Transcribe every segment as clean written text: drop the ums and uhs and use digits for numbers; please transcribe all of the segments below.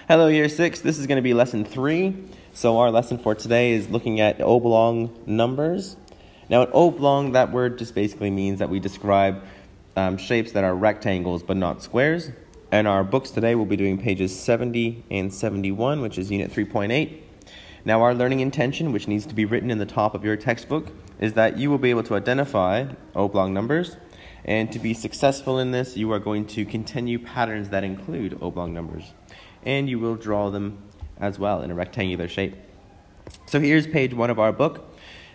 Hello, Year 6. This is going to be Lesson 3. So our lesson for today is looking at oblong numbers. Now, an oblong, that word just basically means that we describe shapes that are rectangles but not squares. And our books today will be doing pages 70 and 71, which is Unit 3.8. Now, our learning intention, which needs to be written in the top of your textbook, is that you will be able to identify oblong numbers. And to be successful in this, you are going to continue patterns that include oblong numbers. And you will draw them as well in a rectangular shape. So here's page 1 of our book.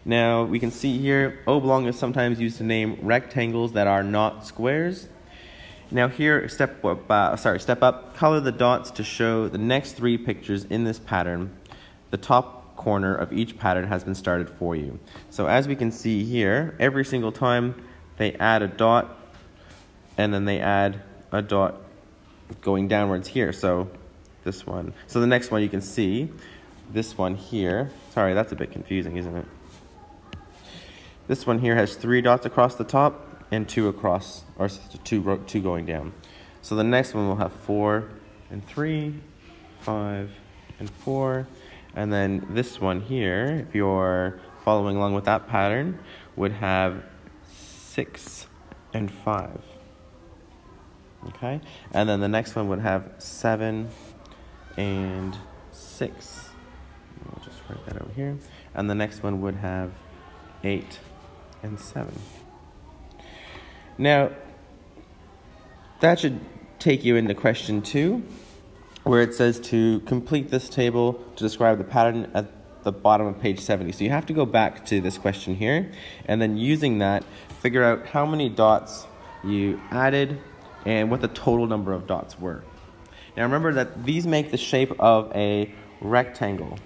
Now we can see here, oblong is sometimes used to name rectangles that are not squares. Now here, step up, color the dots to show the next 3 pictures in this pattern. The top corner of each pattern has been started for you. So as we can see here, every single time they add a dot, and then they add a dot going downwards here. So this one. So the next one you can see, this one here. Sorry, that's a bit confusing, isn't it? This one here has 3 dots across the top and 2 across, or 2 going down. So the next one will have 4 and 3, 5 and 4, and then this one here, if you're following along with that pattern, would have 6 and 5. Okay, and then the next one would have 7 and 6. I'll just write that over here. And the next one would have 8 and 7. Now, that should take you into question 2, where it says to complete this table to describe the pattern at the bottom of page 70. So you have to go back to this question here, and then using that, figure out how many dots you added and what the total number of dots were. Now remember that these make the shape of a rectangle,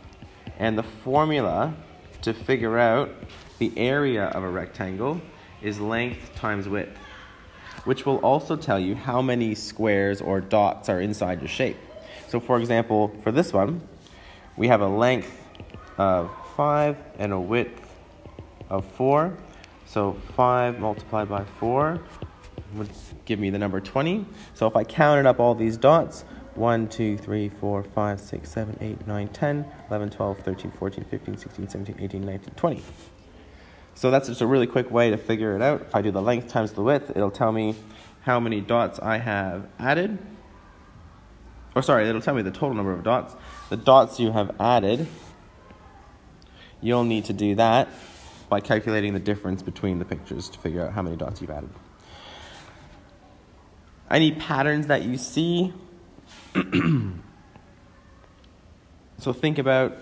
and the formula to figure out the area of a rectangle is length times width, which will also tell you how many squares or dots are inside your shape. So for example, for this one, we have a length of 5 and a width of 4. So 5 multiplied by 4 would give me the number 20. So if I counted up all these dots, 1, 2, 3, 4, 5, 6, 7, 8, 9, 10, 11, 12, 13, 14, 15, 16, 17, 18, 19, 20. So that's just a really quick way to figure it out. If I do the length times the width, it'll tell me how many dots I have added. Or sorry, it'll tell me the total number of dots. The dots you have added, you'll need to do that by calculating the difference between the pictures to figure out how many dots you've added. Any patterns that you see, so think about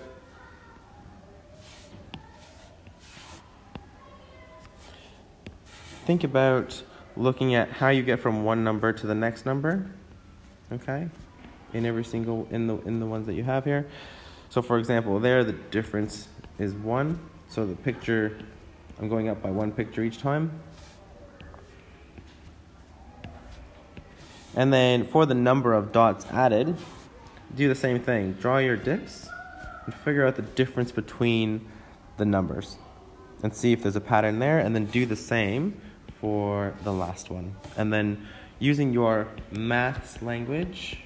looking at how you get from one number to the next number, okay? In every single, in the ones that you have here. So for example, there the difference is 1. So the picture, I'm going up by 1 picture each time. And then for the number of dots added, do the same thing. Draw your dips and figure out the difference between the numbers and see if there's a pattern there, and then do the same for the last one. And then using your maths language,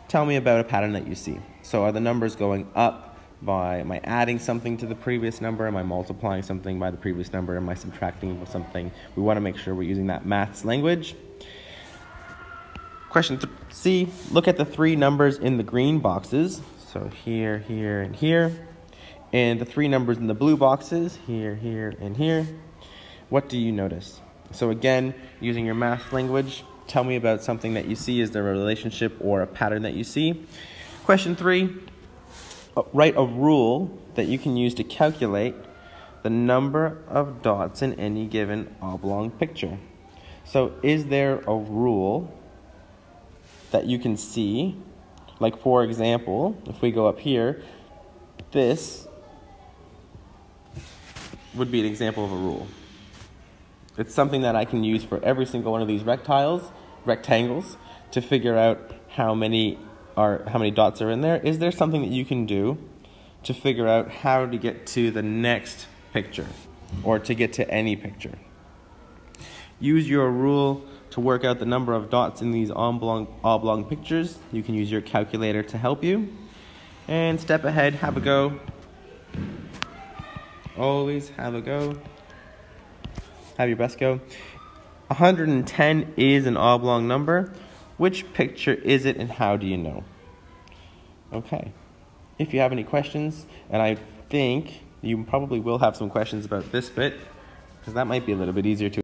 tell me about a pattern that you see. So are the numbers going up by, am I adding something to the previous number? Am I multiplying something by the previous number? Am I subtracting something? We want to make sure we're using that maths language. Question C, look at the 3 numbers in the green boxes. So here, here, and here. And the 3 numbers in the blue boxes, here, here, and here. What do you notice? So again, using your math language, tell me about something that you see. Is there a relationship or a pattern that you see? Question 3, write a rule that you can use to calculate the number of dots in any given oblong picture. So is there a rule that you can see? Like for example, if we go up here, this would be an example of a rule. It's something that I can use for every single one of these rectangles to figure out how many dots are in there. Is there something that you can do to figure out how to get to the next picture or to get to any picture? Use your rule To work out the number of dots in these oblong pictures, you can use your calculator to help you. And step ahead, have a go. Always have a go. Have your best go. 110 is an oblong number. Which picture is it and how do you know? Okay. If you have any questions, and I think you probably will have some questions about this bit, because that might be a little bit easier to